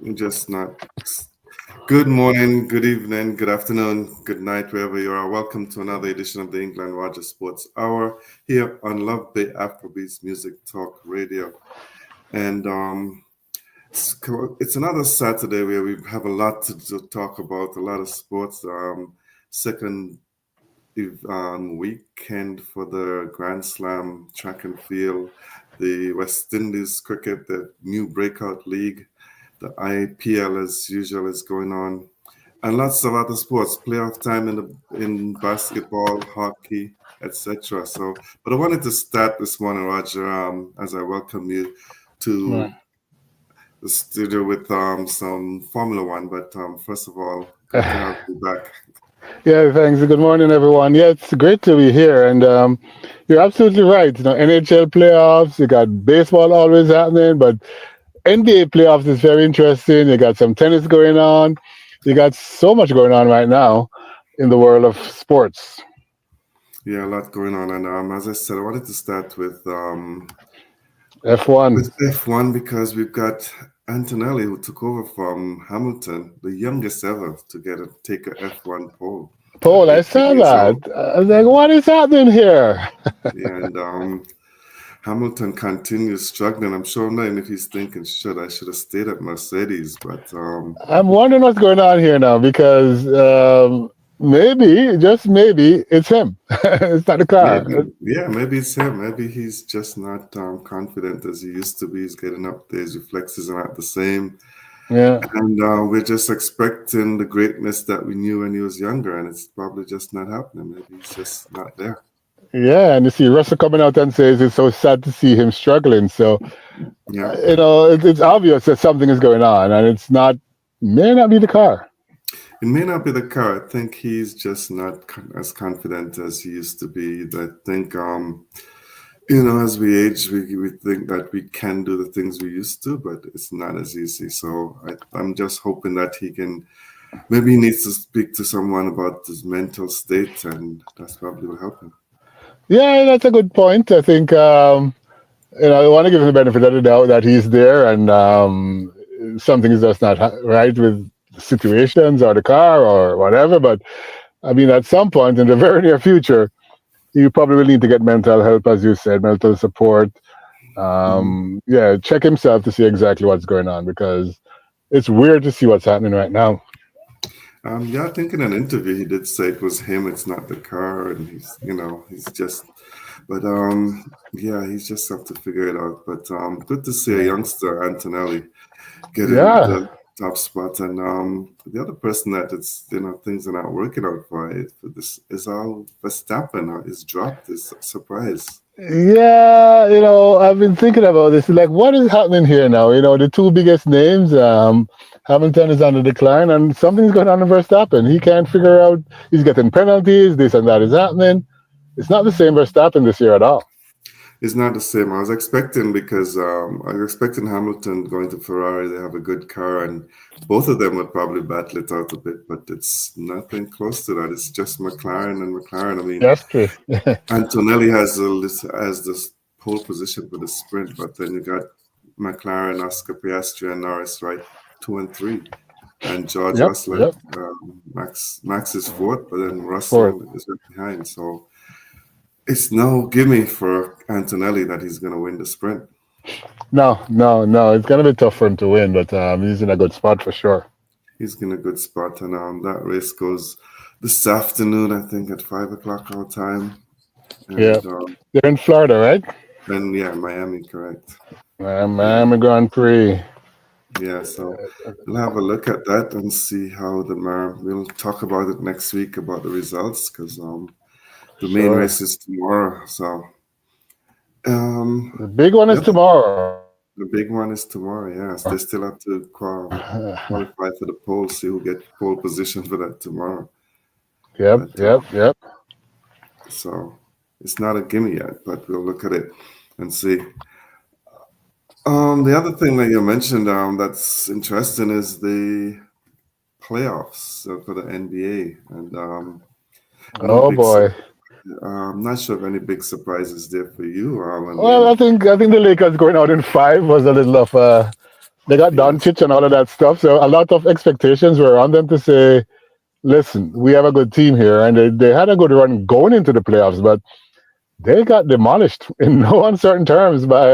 Just not. Good morning, good evening, good afternoon, good night, wherever you are. Welcome to another edition of the England Roger Sports Hour here on Love Bay Afrobeats Music Talk Radio. And it's another Saturday where we have a lot to talk about, a lot of sports. Second weekend for the Grand Slam track and field, the West Indies cricket, the new breakout league. The IPL, as usual, is going on, and lots of other sports. Playoff time in basketball, hockey, etc. So, but I wanted to start this morning, Roger, as I welcome you to the studio with some Formula One. But first of all, good to have you back. Yeah, thanks. Good morning, everyone. Yeah, it's great to be here, and you're absolutely right. NHL playoffs. You got baseball always happening, but NBA playoffs is very interesting. You got some tennis going on. You got so much going on right now in the world of sports. Yeah, a lot going on, and as I said, I wanted to start with F1. F1 because we've got Antonelli who took over from Hamilton, the youngest ever to take a F1 pole at Paul, I 18 saw years that. old. I was like, what is happening here? Yeah, and Hamilton continues struggling. I'm sure not if he's thinking, I should have stayed at Mercedes, but I'm wondering what's going on here now because maybe, just maybe, it's him. It's not the car. maybe it's him. Maybe he's just not confident as he used to be. He's getting up there. His reflexes are not the same. Yeah. And we're just expecting the greatness that we knew when he was younger, and it's probably just not happening. Maybe he's just not there. Yeah, and you see Russell coming out and says it's so sad to see him struggling. So, Yeah. it's obvious that something is going on, and may not be the car. It may not be the car. I think he's just not as confident as he used to be. I think, as we age, we think that we can do the things we used to, but it's not as easy. So I'm just hoping that maybe he needs to speak to someone about his mental state, and that's probably will help him. Yeah, that's a good point. I think I want to give him the benefit of the doubt that he's there, and something is just not right with the situations or the car or whatever. But I mean, at some point in the very near future, you probably will need to get mental help, as you said, mental support. Yeah, check himself to see exactly what's going on because it's weird to see what's happening right now. I think in an interview he did say it was him, it's not the car, and he's just, but yeah, he's just have to figure it out. But good to see a youngster, Antonelli, getting Yeah. the top spot, and the other person that it's things are not working out for this is all Verstappen is dropped, is a surprise. Yeah, I've been thinking about this. Like, what is happening here now? The two biggest names, Hamilton is on the decline, and something's going on in Verstappen. He can't figure out. He's getting penalties. This and that is happening. It's not the same Verstappen this year at all. It's not the same. I was expecting because I was expecting Hamilton going to Ferrari. They have a good car, and both of them would probably battle it out a bit. But it's nothing close to that. It's just McLaren and McLaren. I mean, That's true. Antonelli has the pole position for the sprint, but then you got McLaren, Oscar Piastri, and Norris right 2 and 3, and George Yep. Russell. Yep. Max is fourth, but then Fourth. Russell is right behind. So it's no gimme for Antonelli that he's going to win the sprint. No. It's gonna be tough for him to win, but he's in a good spot for sure. He's in a good spot, and that race goes this afternoon, I think, at 5 o'clock our time. And, Yeah. They're in Florida, right? And yeah, Miami, correct. Miami Grand Prix. Yeah, so we'll have a look at that and see how we'll talk about it next week about the results because the main race is tomorrow. So the big one is tomorrow. The big one is tomorrow. Yes, they still have to qualify for the pole. See who get pole position for that tomorrow. Yep. So it's not a gimme yet, but we'll look at it and see. The other thing that you mentioned that's interesting is the playoffs for the NBA, and oh boy, I'm not sure if any big surprises there for you. Well, I think the Lakers going out in 5 was a little of a They got Yes, Doncic and all of that stuff. So a lot of expectations were on them to say, listen, we have a good team here. And they had a good run going into the playoffs, but they got demolished in no uncertain terms by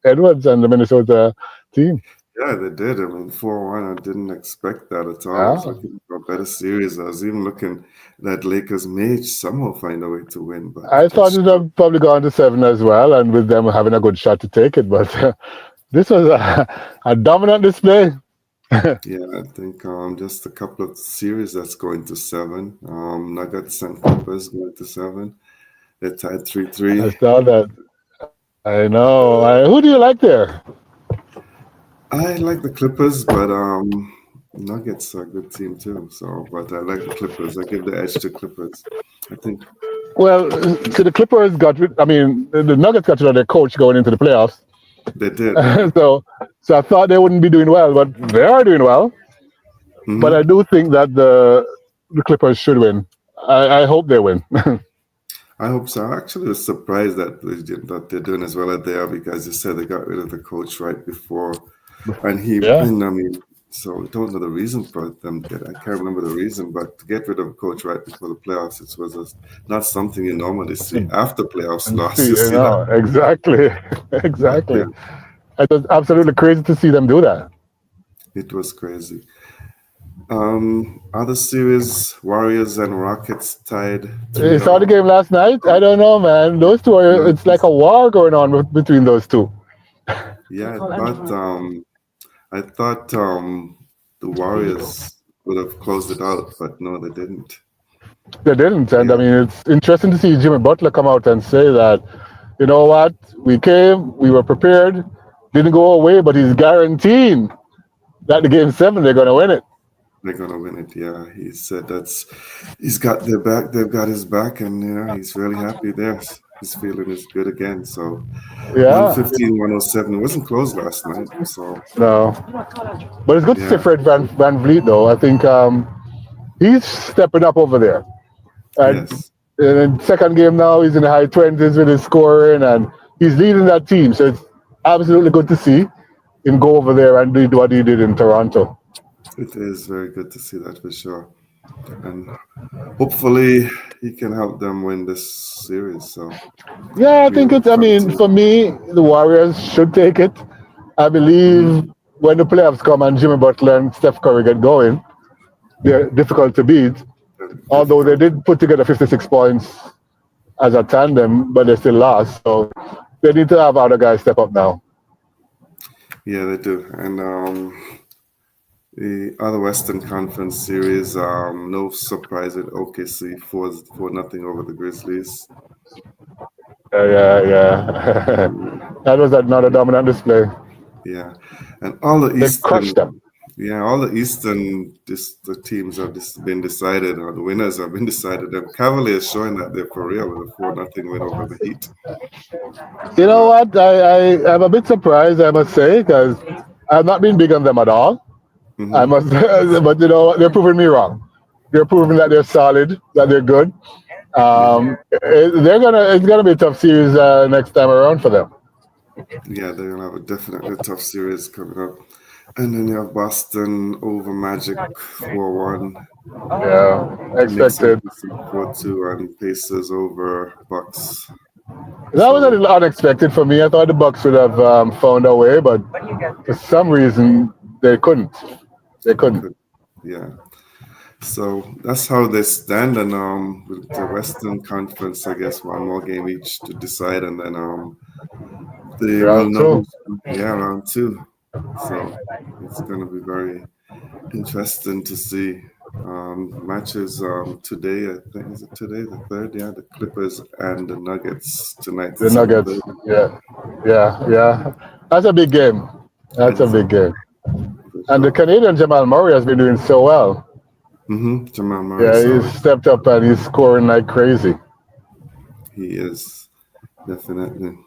Edwards and the Minnesota team. yeah, they did. I mean, 4-1, I didn't expect that at all. I was Yeah. looking for a better series. I was even looking that Lakers may somehow find a way to win, but I thought it just, would have probably gone to 7 as well, and with them having a good shot to take it. But this was a dominant display. yeah, I think just a couple of series that's going to 7. Nuggets and Clippers going to 7. They tied 3-3. I saw that. I know. Who do you like there? I like the Clippers, but Nuggets are a good team too. So, but I like the Clippers. I give the edge to Clippers. I think Well, so the Clippers got rid. I mean, the Nuggets got rid of their coach going into the playoffs. they did, yeah. so, so I thought they wouldn't be doing well, but they are doing well. But I Hmm. do think that the Clippers should win. I hope they win. I hope so. I actually was surprised that they're doing as well as they are because you said they got rid of the coach right before, and Yeah, I mean, so I don't know the reason for them. I can't remember the reason, but to get rid of a coach right before the playoffs, it was not something you normally see. After playoffs and see, loss, you see that. exactly, But exactly. yeah, It was absolutely crazy to see them do that. it was crazy. Other series, Warriors and Rockets tied You three saw the all. game last night? I don't know, man. Those two are. No, It's like a war going on between those two. yeah, I thought the Warriors would have closed it out, but no, they didn't. They didn't, and I Yeah, mean, it's interesting to see Jimmy Butler come out and say that, you know what, we came, we were prepared, didn't go away, but he's guaranteeing that the game 7 they're going to win it. they're gonna win it. Yeah, he said he's got their back, they've got his back, and he's really happy there. His feeling is good again. So Yeah, 115, 107. It wasn't close last night. So no, but it's good to see yeah, Fred Van Vliet though. I think he's stepping up over there. And yes, in the second game now, he's in the high 20s with his scoring, and he's leading that team. So it's absolutely good to see him go over there and do what he did in Toronto. it is very good to see that for sure. And hopefully he can help them win this series. So Yeah, I we think look it's. I forward mean, to it. for me, the Warriors should take it. I Mhm. believe when the playoffs come and Jimmy Butler and Steph Curry get going, they're difficult to beat. Although they Difficult. did put together 56 points as a tandem, but they still lost. So they need to have other guys step up now. Yeah, they do. And the other Western Conference series, no surprise with OKC 4 nothing over the Grizzlies. Yeah, yeah. That was another dominant display. Yeah, and all the They crushed Eastern, them. yeah, all the Eastern, the teams have been decided, or the winners have been decided. The Cavaliers showing that they're for real with a 4 nothing win over the Heat. You know But what? I'm a bit surprised, I must say, because I've not been big on them at all. I mhm, must, but you know, they're proving me wrong. They're proving that they're solid, that they're good. yeah, It's gonna be a tough series next time around for them. yeah, they're gonna have a definitely tough series coming up. And then you have Boston over Magic 4-1, Yeah, Knicks expected. over 4-2, and Pacers over Bucks. That was a So little unexpected for me. I thought the Bucks would have found a way, but for some reason they couldn't. They they couldn't. could, yeah. So that's how they stand, and with the Western Conference, I guess one more game each to decide, and then they will Round know two. yeah, round 2. So it's going to be very interesting to see matches today. I think is it today the third? Yeah, the Clippers and the Nuggets tonight at The seven Nuggets. thirty. Yeah, yeah, yeah. That's a big game. It That's a is a big game. for And the sure. Canadian Jamal Murray has been doing so well. Jamal Murray, Yeah, so he's stepped up and he's scoring like crazy. he is definitely.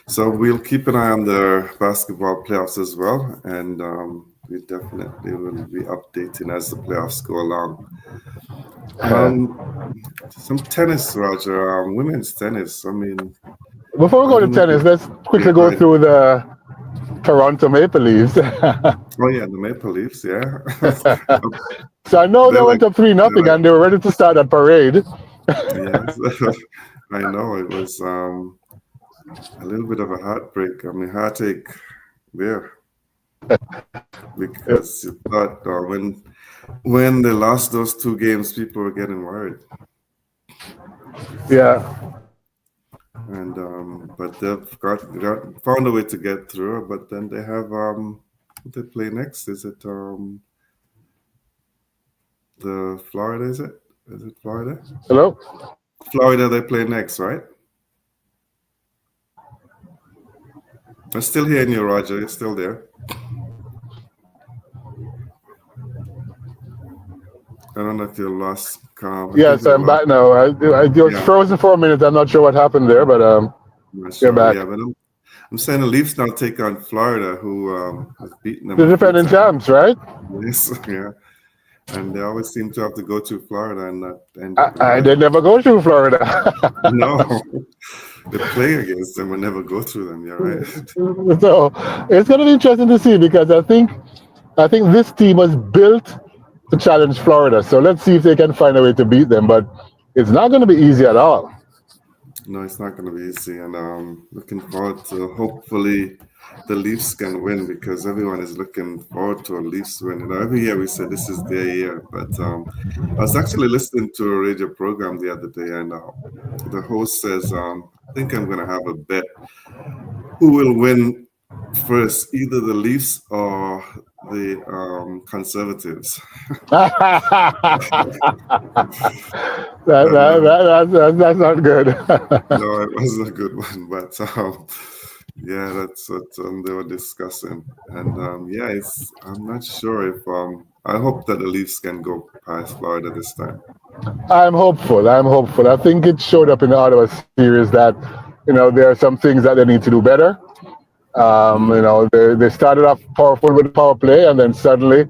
So we'll keep an eye on the basketball playoffs as well, and we definitely will be updating as the playoffs go along. Yeah. Um, some tennis, Roger. Women's tennis. I mean, Before we I go to don't know. tennis, let's Yeah, quickly go go ahead. through Toronto Maple Leafs. Oh yeah, the Maple Leafs. Yeah, So I know they they're like went up 3 they're nothing like and they were ready to start that parade. yes. I know it was a little bit of a heartbreak. I mean, heartache there because you thought when they lost those 2 games, people were getting worried. Yeah. And but they've got found a way to get through. But then they have what they play next? Is it the Florida? Is it? Is it Florida? Hello? Florida they play next, right? I'm still hearing you, Roger. You're still there. I don't know if you lost. I think Yes, you I'm lost. back now. I was Yeah, frozen for a minute. I'm not sure what happened there, but I'm not you're sure. back. Yeah, but I'm saying the Leafs now take on Florida, who have beaten them The a few defending times. champs, right? Yes, yeah, and they always seem to have to go to Florida and not end up in I Vegas. did never go through Florida. No, they play against them and never go through them. You're right. So it's going to be interesting to see because I think this team was built to challenge Florida. So let's see if they can find a way to beat them. But it's not going to be easy at all. No, it's not going to be easy, and looking forward to hopefully the Leafs can win because everyone is looking forward to a Leafs win. You know, every year we say this is their year, but I was actually listening to a radio program the other day, and the host says, "I think I'm going to have a bet who will win first, either the Leafs or the Conservatives." that, And that, that, that's not good. no, it wasn't a good one, but yeah, that's what they were discussing, and yeah, I'm not sure if I hope that the Leafs can go past Florida this time. I'm hopeful. I'm hopeful. I think it showed up in the Ottawa series that, there are some things that they need to do better. Mm, They started off powerful with the power play, and then suddenly,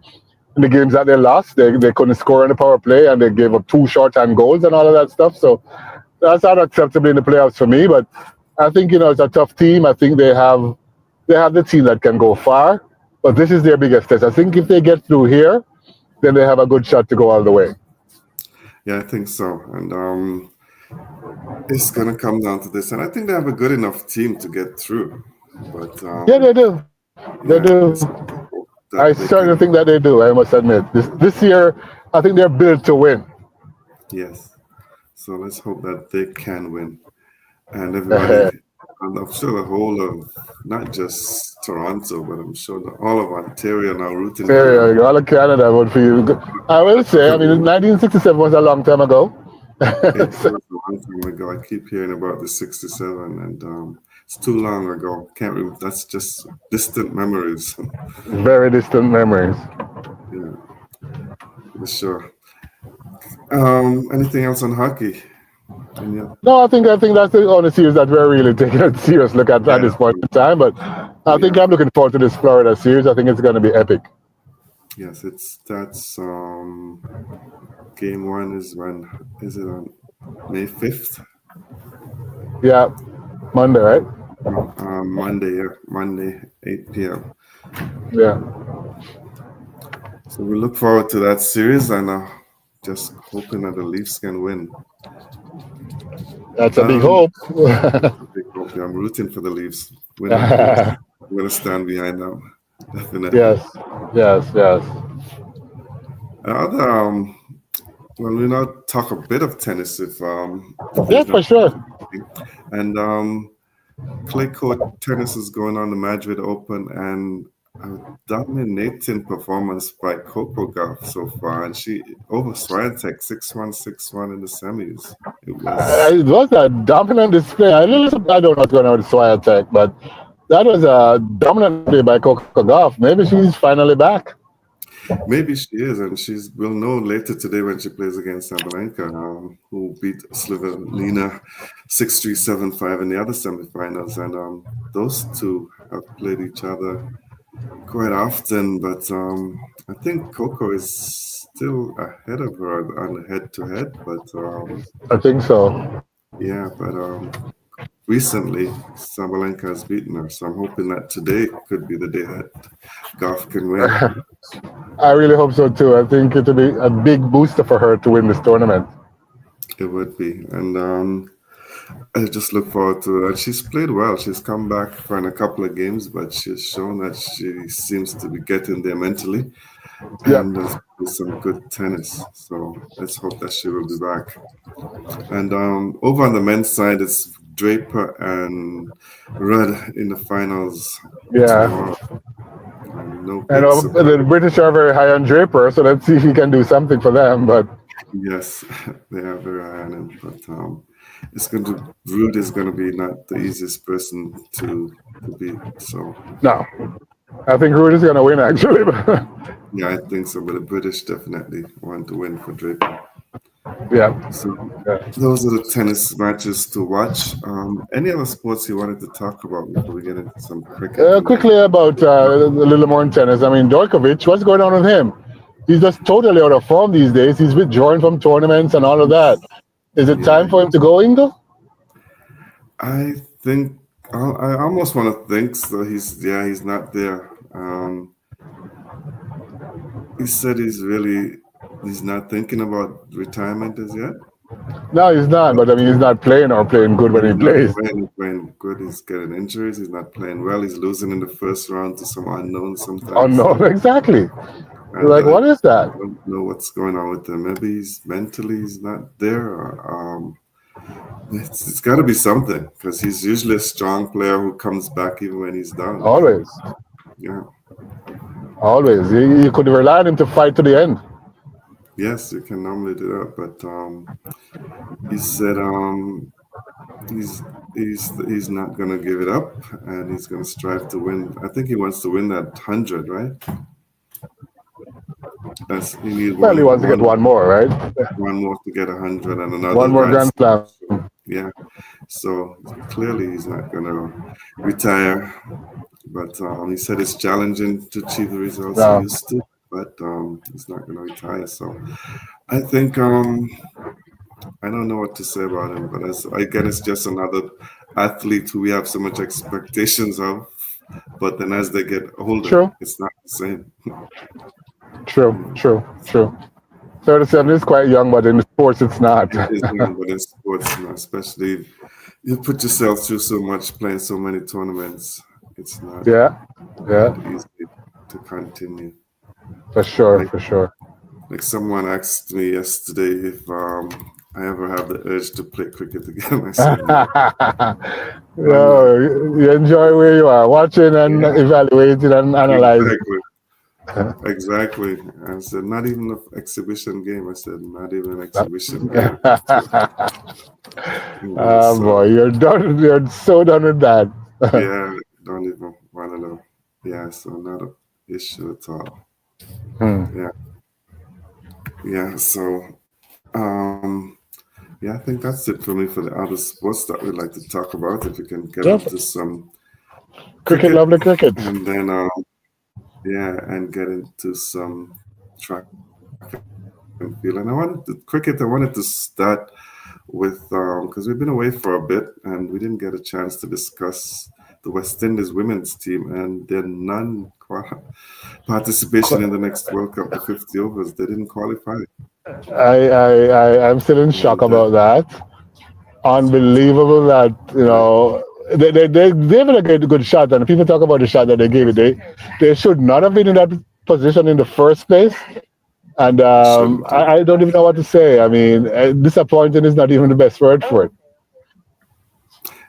in the games that they lost, they couldn't score on the power play, and they gave up 2 short-time goals and all of that stuff. So that's not acceptable in the playoffs for me. But I think it's a tough team. I think they have the team that can go far. But this is their biggest test. I think if they get through here, then they have a good shot to go all the way. yeah, I think so, and it's gonna come down to this, and I think they have a good enough team to get through, but Yeah, they do. They yeah, do. let's hope I that they certainly can. think that they do. I must admit, this year, I think they're built to win. Yes, so let's hope that they can win. And everybody, and I'm sure the whole of not just Toronto, but I'm sure all of Ontario now rooting for them. All of Canada would feel good. I will say, I mean, 1967 was a long time ago. It was a long time ago. I keep hearing about the '67, and it's too long ago. Can't remember. That's just distant memories. Very distant memories. Yeah, for sure. Anything else on hockey? Any other? No, I think that's the only series that we're really taking a serious look at Yeah, this point in time. But I think yeah. I'm looking forward to this Florida series. I think it's going to be epic. Yes, that's game one is when is it on May 5th? Yeah, Monday, right? Monday, yeah, Monday, 8 p.m. Yeah, So we look forward to that series and just hoping that the Leafs can win. that's a big Um, hope. that's a big hope. Yeah, I'm rooting for the Leafs, win or lose. I'm going to stand behind them, definitely. Yes, yes, yes. Other, well, we now talk a bit of tennis if Yeah, there's no for sure. and clay court tennis is going on the Madrid Open, and a dominating performance by Coco Gauff so far, and she over Swiatek 6-1, 6-1 in the semis. It was It was a dominant display. I don't know what's going on with Swiatek, but that was a dominant play by Coco Gauff. Maybe she's finally back. maybe she is, and we'll know later today when she plays against Sabalenka, who beat Slovenia 6-3, 7-5 in the other semifinals, and those two have played each other quite often, but I think Coco is still ahead of her on the head-to-head. But I think so. yeah, but recently, Sabalenka has beaten her. So I'm hoping that today could be the day that Goff can win. I really hope so too. I think it'll be a big booster for her to win this tournament. It would be. And I just look forward to it. And she's played well. She's come back for a couple of games, but she's shown that she seems to be getting there mentally Yeah, and has played some good tennis. So let's hope that she will be back. And over on the men's side, it's Draper and Rudd in the finals yeah. tomorrow. And no And big surprise. the British are very high on Draper, so let's see if he can do something for them. But Yes, they are very high on him, but it's going to Rude is going to be not the easiest person to beat. So no, I think Rudy's going to win actually. yeah, I think so. But the British definitely want to win for Draper. Yeah. So Yeah. those are the tennis matches to watch. Any other sports you wanted to talk about before we get into some cricket? Quickly about a little more in tennis. I mean, Djokovic, what's going on with him? He's just totally out of form these days. He's withdrawing from tournaments and all of that. Is it Yeah, time for him to go, Ingle? I think I almost want to think so. He's not there. He said he's not thinking about retirement as yet. No, he's not. But I mean, he's not playing or playing good when he He's not plays. playing good. He's getting injuries. He's not playing well. He's losing in the first round to some unknowns Oh sometimes. no, exactly. And Like, what is that? I don't know what's going on with him. Maybe he's not there. Or, it's got to be something because he's usually a strong player who comes back even when he's down. Always, Yeah. always. You could rely on him to fight to the end. Yes, you can normally do that, but he said he's not gonna give it up, and he's gonna strive to win. I think he wants to win that 100, right? That's he need Well, he wants to get one more, right? one more to get 100 and One another more Grand Grand Slam. Slam. Yeah, so clearly he's not gonna retire. But he said it's challenging to achieve the results he No, used to, but he's not gonna retire. So I think I don't know what to say about him, but again, it's just another athlete who we have so much expectations of. But then as they get older, true, it's not the same. true. 37 is quite young, but in sports, it's not. It is young, but in sports, especially if you put yourself through so much, playing so many tournaments, it's Yeah, yeah, not easy to continue. for sure, Like for sure. like someone asked me yesterday if I ever have the urge to play cricket again. I said no, I'm not. No, you enjoy where you are, watching and Yeah, evaluating and analyzing. exactly. Exactly. I said, not even an exhibition game. I said, not even an exhibition game. Oh boy, So, you're done. You're so done with that. yeah, don't even want to know. Yeah, so not an issue at all. Hmm. Yeah, yeah. So, um, yeah, I think that's it for me for the other sports that we'd like to talk about. If we can get Just into some cricket, cricket lovely cricket. and then, yeah, and get into some track and field. And I wanted to start with because we've been away for a bit and we didn't get a chance to discuss the West Indies women's team and their participation in the next World Cup, the 50 overs. They didn't qualify, I'm still in shock and about that. Unbelievable that they gave it a good shot, and people talk about the shot that they gave it. They should not have been in that position in the first place. And shouldn't have. I don't even know what to say. I mean, disappointing is not even the best word for it.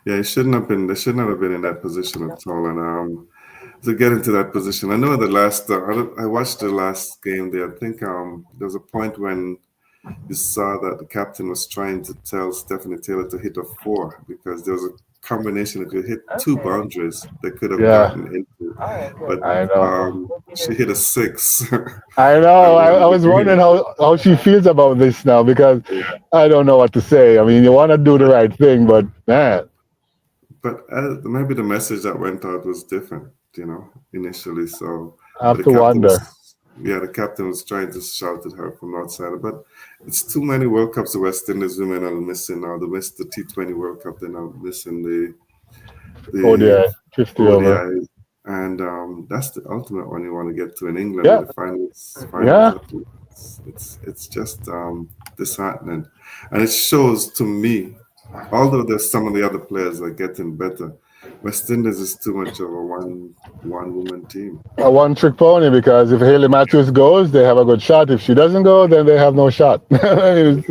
Yeah, it shouldn't have been. They should not have been in that position at all. And to get into that position, I know the last. I watched the last game there. I think there was a point when you saw that the captain was trying to tell Stephanie Taylor to hit a four because there was a combination. If you hit two boundaries, they could have Yeah, gotten into. But I know. she hit a six I know. at I one of the was wondering games. how she feels about this now because Yeah. I don't know what to say. I mean, you want to do the right thing, but man, But maybe the message that went out was different, initially. So, I but have to wonder. Yeah, the captain was trying to shout at her from outside, but it's too many World Cups the West Indies women are missing now. They missed the T20 World Cup, they're now missing the ODI, 50 over. ODI, and that's the ultimate one you want to get to in England with Yeah, the finals yeah. up. It's just disheartening, and it shows to me, although there's some of the other players are getting better, West Indies is too much of a one woman team. A one trick pony because if Haley Matthews goes, they have a good shot. If she doesn't go, then they have no shot. It's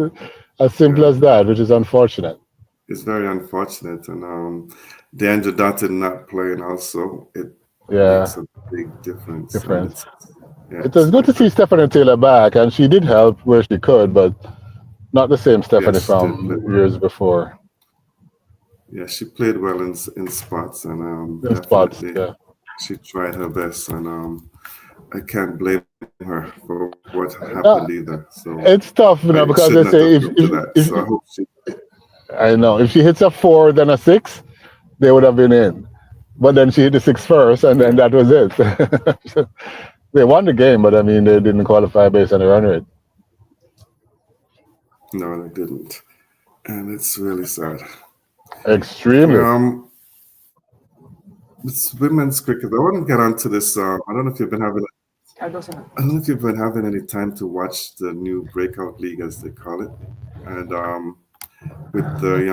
as simple Yeah, as that, which is unfortunate. it's very unfortunate, and DeAndre Dotton not playing also it Yeah, makes a big difference, and difference. it's yeah, It was it's good to see different. Stephanie Taylor back, and she did help where she could, but not the same Stephanie Yes, she did play from well. years before. Yeah, she played well in spots, and In spots, definitely yeah. she tried her best, and I can't blame her for what happened either. Uh, So it's tough, it should because not they have say come to that. So I hope she. I know if she hits a four, then a six, they would have been in. But then she hit the six first, and Yeah, then that was it. They won the game, but I mean, they didn't qualify based on the run rate. no, they didn't, and it's really sad. Extremely. Um, it's women's cricket. I want to get onto this. I don't know if you've been having. I don't know if you've been having any time to watch the new breakout league, as they call it, and with the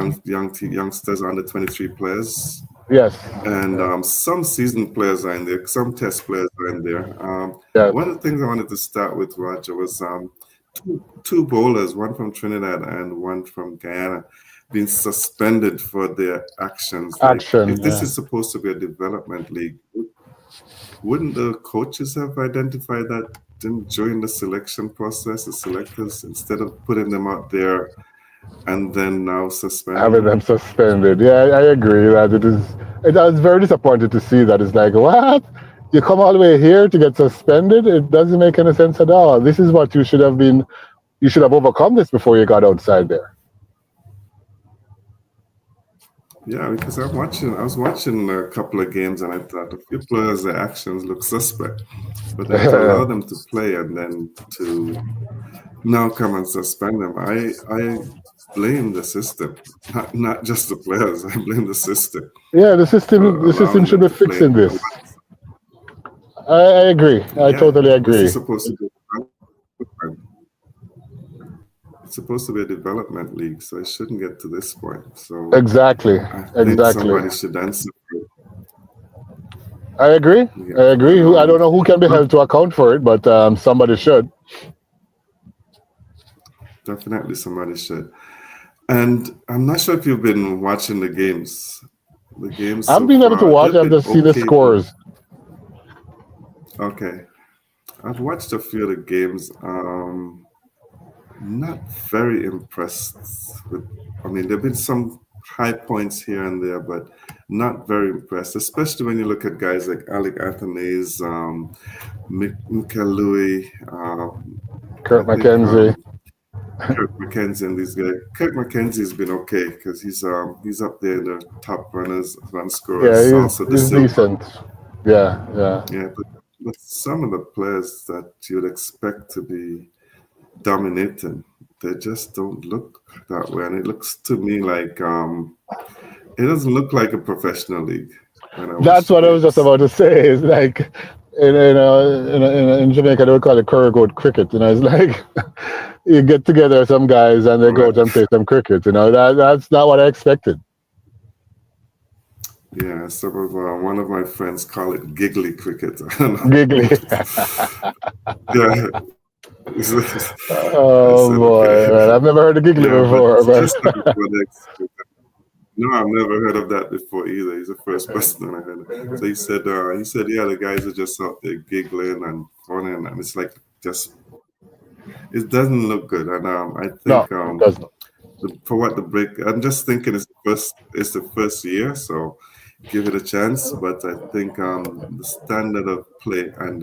youngsters under 23 players, Yes. and Yeah. some seasoned players are in there, some test players are in there. Yes. One of the things I wanted to start with, Roger, was two bowlers, one from Trinidad and one from Guyana, being suspended for their actions. Like, Action. if this Yeah. is supposed to be a development league, wouldn't the coaches have identified that during the selection process, the selectors, instead of putting them out there and then now suspending Having them? them suspended. Yeah, I agree that it is. I was very disappointed to see that. It's like, what? You come all the way here to get suspended? It doesn't make any sense at all. This is what you should have been. You should have overcome this before you got outside there. Yeah, because I was watching a couple of games and I thought a few players' their actions look suspect, but then to allow them to play and then to now come and suspend them, I blame the system, not just the players. I blame the system Yeah, for the system allowing should them be to play. fixing this. I agree. I Yeah, totally this is agree. supposed to be it's supposed to be a development league, so it shouldn't get to this point. So Exactly. I think Exactly. somebody should answer for it. I agree. I Yeah, agree. and I don't know who can be held to account for it, but somebody should. definitely somebody should. And I'm not sure if you've been watching the games I've so been able to far. watch. They've I've been just seen the okay, but scores. okay. I've watched a few of the games. Not very impressed with. I mean, there've been some high points here and there, but not very impressed. Especially when you look at guys like Alec Athanaze, Mikel Louis. I Kurt think McKenzie. Kirk McKenzie and these guys. Kirk McKenzie's been okay because he's up there in the top run Yeah, scorers. Also the he's silver. decent. Yeah, yeah. Yeah, but some of the players that you'd expect to be dominating, they just don't look that way. And it looks to me like it doesn't look like a professional league when I watch That's the what I was just games. about to say. It's like in Jamaica they would call it Currygoat cricket. It's like you get together some guys and they go out Correct. and play some cricket. That's not what I expected. Yeah, some of one of my friends call it giggly cricket. I don't know. Giggly. Yeah, I Oh said boy, okay. man. I've never heard of giggly Yeah, but before, just but not what I expected. No, I've never heard of that before either. He's the first person that I heard of. So he said, yeah, the guys are just out there giggling and funning, and it's like just it doesn't look good. And I no, think it doesn't. for what the break, I'm just thinking it's the first year, so give it a chance. But I think the standard of play and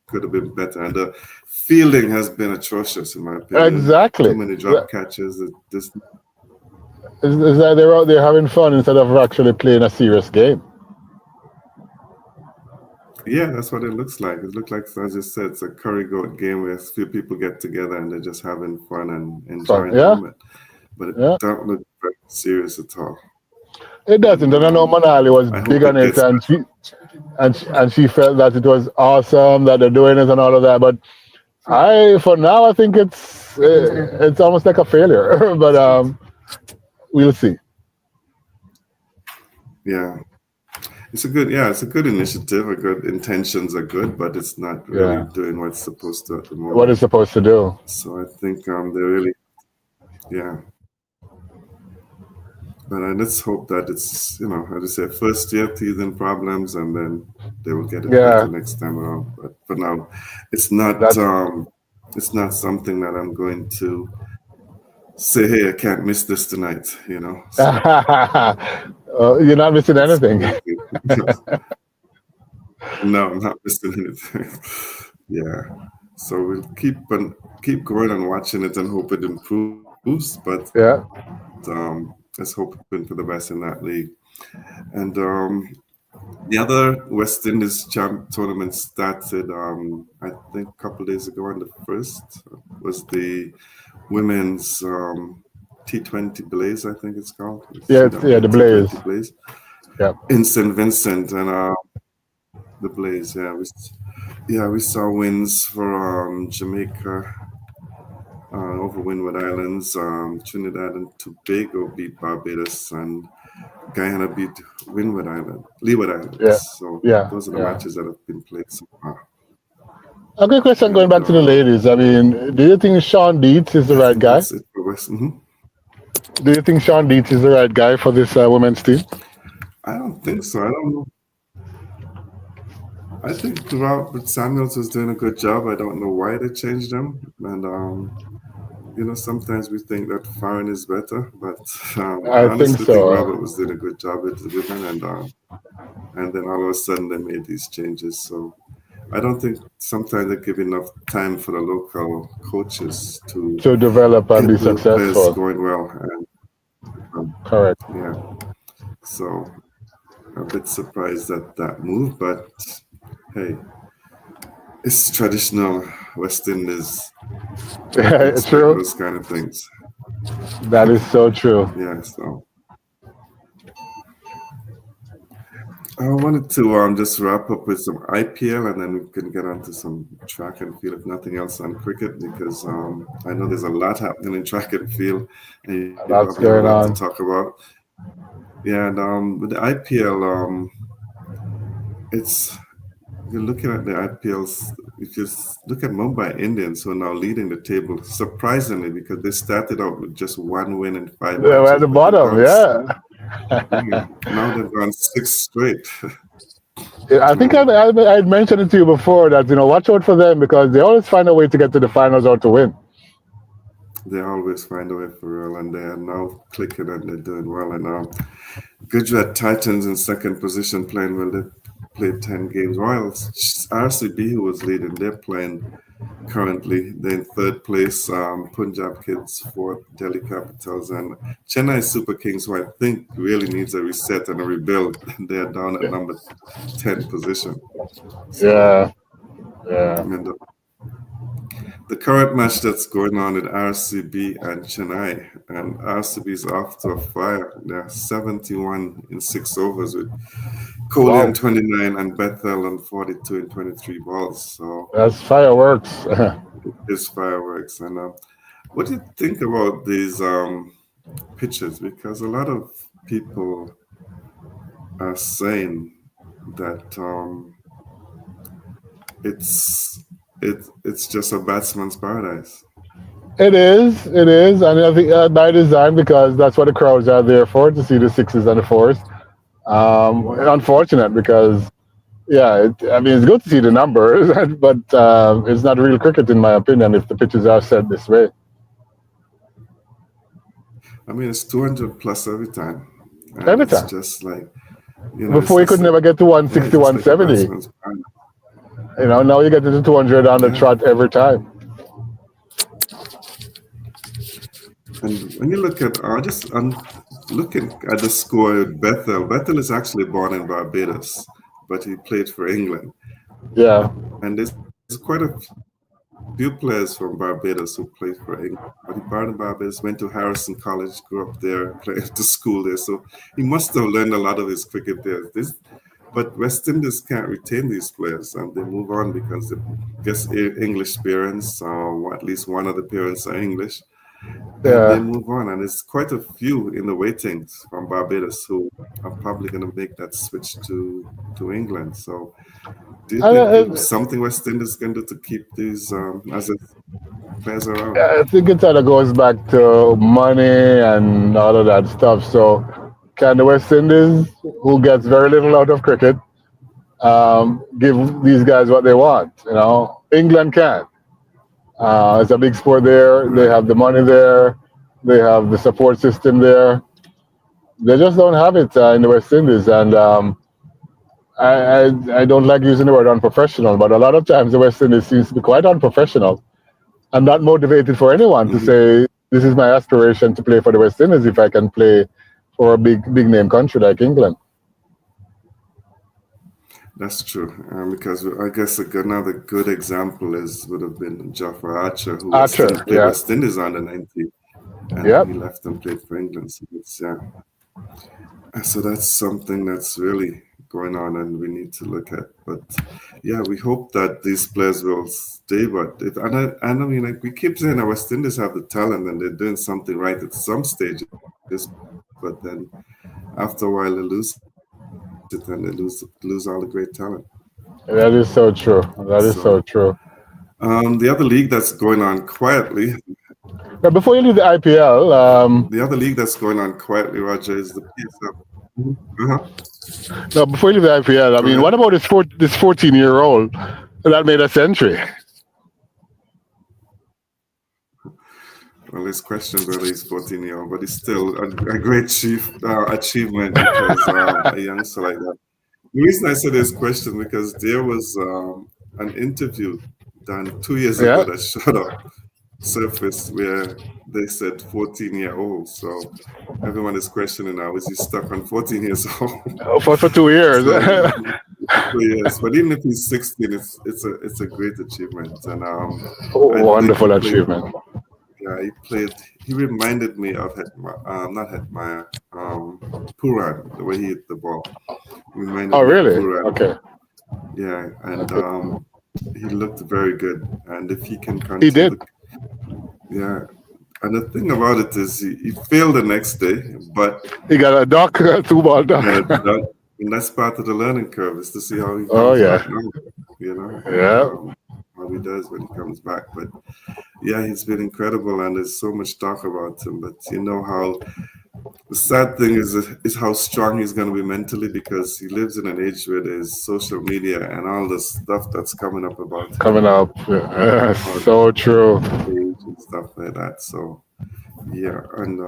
could have been better, and the fielding has been atrocious in my opinion. Too Exactly. many drop catches. This Is that they're out there having fun instead of actually playing a serious game. Yeah, that's what it looks like. It looks like, as you said, it's a curry goat game where a few people get together and they're just having fun and Fun. enjoying the Yeah, moment. But it yeah. don't look very serious at all. It And doesn't. And I know Manali was I big hope on it it, gets and better. she felt that it was awesome that they're doing it and all of that. But for now, I think it's almost like a failure. But we'll see. Yeah, it's a good initiative. A good intentions are good, but it's not really Yeah, doing what it's supposed to at the what moment. it's supposed to do. So I think they really, yeah. But let's hope that it's, how to say, first year teething problems, and then they will get it better Yeah, next time around. But for now, it's not that's. um, it's not something that I'm going to say, hey, I can't miss this tonight. So You're not missing it's anything. going to. No, I'm not missing anything. Yeah. So we'll keep going and watching it and hope it improves. But Yeah, let's hoping for the best in that league. And the other West Indies champ tournament started, I think, a couple of days ago. And the first was the women's T20 Blaze, I think it's called. yeah, CWA the T20 Blaze. Blaze Yeah, in St. Vincent, and the Blaze. Yeah, we saw wins for Jamaica over Windward Islands. Trinidad and Tobago beat Barbados, and Guyana beat Leeward Islands. yeah, So yeah, those are the yeah. matches that have been played so far. A good question going And back to the ladies. I mean, do you think Sean Dietz is the I right think guy? that's it for West. Do you think Sean Dietz is the right guy for this women's team? I don't think so. I don't know. I think Robert Samuels was doing a good job. I don't know why they changed him. And sometimes we think that Farron is better, but I I think honestly think so. Robert was doing a good job with the women, and then all of a sudden they made these changes. So I don't think sometimes they give enough time for the local coaches to To develop and be get the players successful. going well. And Correct. yeah, so a bit surprised at that move, but hey, it's traditional West Indies. You expect True. those kind of things. That is so true. Yeah, so I wanted to just wrap up with some IPL, and then we can get onto some track and field, if nothing else, on cricket, because I know there's a lot happening in track and field, and you probably have Lots a lot going to on. talk about. Yeah, and with the IPL, it's you're looking at the IPLs. If you look at Mumbai Indians, who are now leading the table, surprisingly, because they started out with just one win in five We're at matches, the but they've bottom, gone. yeah. Yeah, now they've gone six straight. I think And I'd mentioned it to you before that, watch out for them because they always find a way to get to the finals or to win. they always find a way for real, and they are now clicking and they're doing well. And Gujarat Titans in second position playing well. They played 10 games. While RCB, who was leading, they're playing currently. They're in third place. Punjab Kids fourth, Delhi Capitals, and Chennai Super Kings, who I think really needs a reset and a rebuild. They're down at number 10 position. So, Yeah, yeah. and the current match that's going on with RCB and Chennai, and RCB is off to a fire. They're 71 in 6 overs with Kohli on Wow. 29 and Bethel on 42 in 23 balls. So That's fireworks. it's fireworks. And what do you think about these pitches? Because a lot of people are saying that it's it's just a batsman's paradise. It is, and I think by design because that's what the crowds are there for to see the sixes and the fours. Unfortunate because I mean it's good to see the numbers, but it's not real cricket in my opinion if the pitches are set this way I mean, it's 200 plus every time, and every it's time. just like it's Before you could just never get to yeah, 160, just like a 170. batsman's paradise. Now you get to the 200 on the Yeah, trot every time. and when you look at just looking at the score with Bethel, Bethel is actually born in Barbados, but he played for England. Yeah. And there's quite a few players from Barbados who played for England. But he born in Barbados, went to Harrison College, grew up there, played to school there. So he must have learned a lot of his cricket there. But West Indies can't retain these players, and they move on because they guess English parents, or at least one of the parents are English, and they Yeah. move on. And it's quite a few in the waitings from Barbados who are probably going to make that switch to England. So, do you think And, something West Indies can do to keep these as players around? I think it kind of goes back to money and all of that stuff. So, can the West Indies, who gets very little out of cricket, give these guys what they want? England can. It's a big sport there. They Right. have the money there. They have the support system there. They just don't have it in the West Indies, and I don't like using the word unprofessional, but a lot of times the West Indies seems to be quite unprofessional and not motivated for anyone to Mhm. say this is my aspiration to play for the West Indies if I can play for a big name country like England. That's true, because I guess another good example would have been Jafar Archer, who Archer, Played yeah, West Indies under 90, and then yep. he left and played for England. So so that's something that's really going on, and we need to look at. But yeah, we hope that these players will stay. But I mean, like we keep saying, that West Indies have the talent and they're doing something right at some stages, but then after a while they lose it and they lose all the great talent. That is so true. So That is so true. the other league that's going on quietly, But before you leave the IPL, the other league that's going on quietly, Roger, is the PSL. Mhm. Uh-huh. no, before you leave the IPL, I Go mean, ahead. what about this 14-year-old that made a century? Well, it's questionable he's 14-year-old, but it's still a great achievement because a youngster like that. The reason I said this question because there was an interview done 2 years ago Yeah. that showed up surfaced where they said 14-year-old. So everyone is questioning now, is he stuck on 14 years old? For 2 years. So yes, but even if he's 16, it's a great achievement, and I think he Wonderful played. achievement. Yeah, he played. He reminded me of not Hetmyer, Puran, the way he hit the ball. Reminded Oh, me of really? Puran. Okay. Yeah, and Okay. he looked very good. And if he can He did. continue, yeah. And the thing about it is, he failed the next day, but He got a duck, a two-ball he duck. got it done. And that's part of the learning curve is to see how he Oh, comes back yeah. now, and Yeah. how he does when he comes back. But yeah, he's been incredible, and there's so much talk about him. But you know how the sad thing is how strong he's going to be mentally because he lives in an age where there's social media and all the stuff that's coming up about Coming him, up. about So true. age and stuff like that. So yeah, and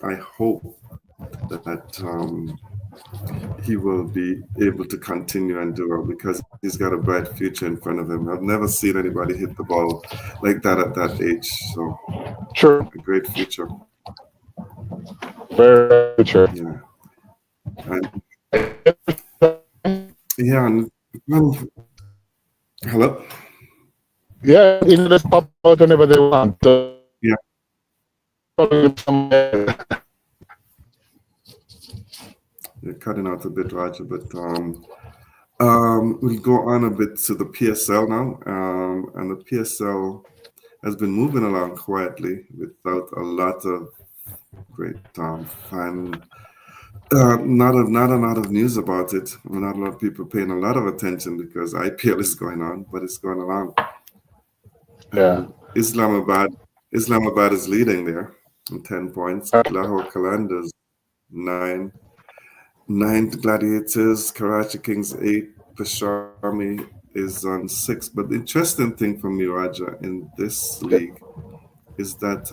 I hope that he will be able to continue and do well because he's got a bright future in front of him. I've never seen anybody hit the ball like that at that age. So True. a great future. Very true. Yeah. And yeah, and well, hello. Yeah, just pop out whenever they want. Yeah, you're cutting out a bit, Roger, but we'll go on a bit to the PSL now. And the PSL has been moving along quietly without a lot of great fan. Not a lot of news about it. Not a lot of people paying a lot of attention because IPL is going on, but it's going along. Yeah. And Islamabad is leading there in 10 points. Lahore Qalandars 9, ninth Gladiators, Karachi Kings 8, Peshawar is on 6. But the interesting thing for me, Raja, in this league is that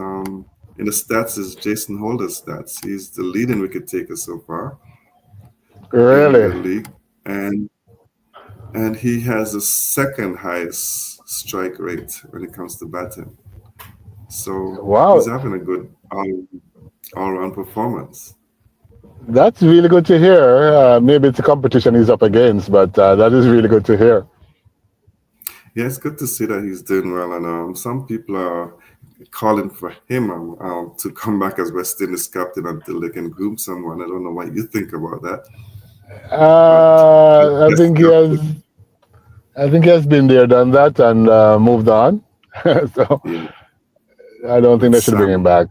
in the stats is Jason Holder's stats. He's the leading wicket taker so far in the Really? league, and he has the second highest strike rate when it comes to batting. So he's Wow. having a good all-round performance. That's really good to hear. Maybe it's a competition he's up against, but that is really good to hear. Yeah, it's good to see that he's doing well, and some people are calling for him to come back as West Indies captain until they can groom someone. I don't know what you think about that, but Uh, I best think he has. captain, I think he has been there, done that, and moved on. So yeah. I don't think But they should bring him back.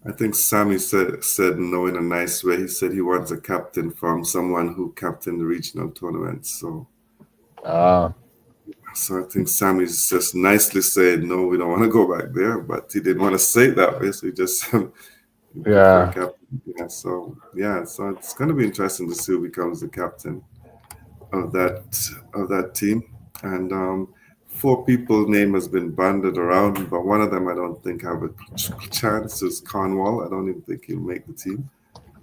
I think Sammy said no in a nice way. He said he wants a captain from someone who captained the regional tournament. Ah, So I think Sammy's just nicely saying no, we don't want to go back there, but he didn't want to say it that way, so he just put for a yeah. captain. So it's going to be interesting to see who becomes the captain of that team. And four people name has been banded around, but one of them I don't think have a chance is Cornwall. I don't even think he'll make the team.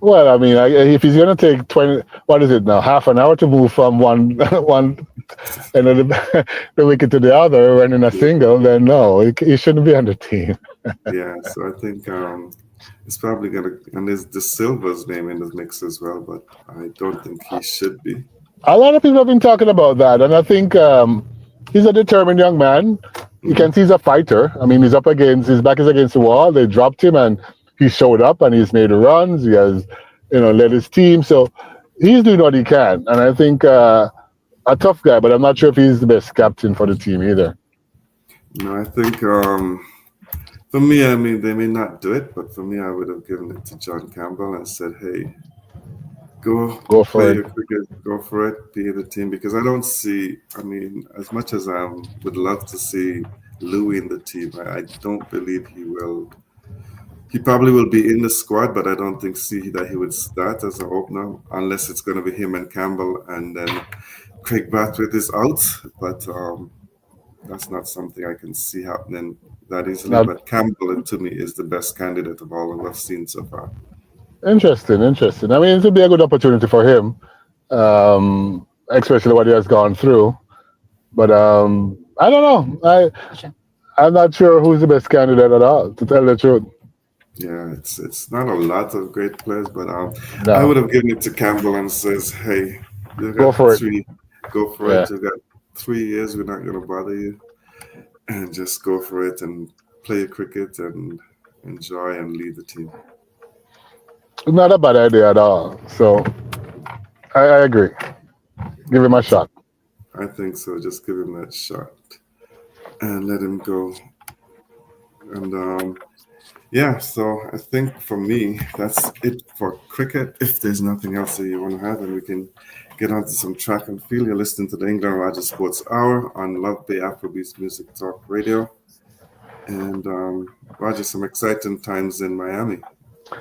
Well, I mean, if he's going to take 20, what is it now? Half an hour to move from one one end of the wicket to the other, running a Yeah, single, then no, he shouldn't be on the team. yeah. So I think it's probably gonna, and there's the Silver's name in the mix as well, but I don't think he should be. A lot of people have been talking about that, and I think he's a determined young man. You Hmm. can see he's a fighter. I mean, his back is against the wall. They dropped him, and he showed up, and he's made runs. He has, led his team. So he's doing what he can, and I think a tough guy. But I'm not sure if he's the best captain for the team either. No, I think for me, I mean, they may not do it, but for me, I would have given it to John Campbell and said, "Hey, go Go play for it. your cricket, go for it, be in the team." Because I don't see, I mean, as much as I would love to see Louis in the team, I don't believe he will. He probably will be in the squad, but I don't think see that he would start as an opener unless it's going to be him and Campbell, and then Craig Brathwaite is out. But that's not something I can see happening that easily. Now, But Campbell, to me, is the best candidate of all I've seen so far. interesting, interesting. I mean, it would be a good opportunity for him, especially what he has gone through. But I don't know. I'm not sure who's the best candidate at all, to tell the truth. Yeah, it's not a lot of great players, but I would No, have given it to Campbell and says, "Hey, you go got for it. go for Yeah. it. You got 3 years. We're not going to bother you, and just go for it and play cricket and enjoy and lead the team." Not a bad idea at all. So I agree. Give him a shot. I think so. Just give him that shot and let him go. And yeah, so I think for me, that's it for cricket. If there's nothing else that you want to have, then we can get on to some track and field. You're listening to the England Roger Sports Hour on Love Bay Afrobeats Music Talk Radio. And Roger, some exciting times in Miami.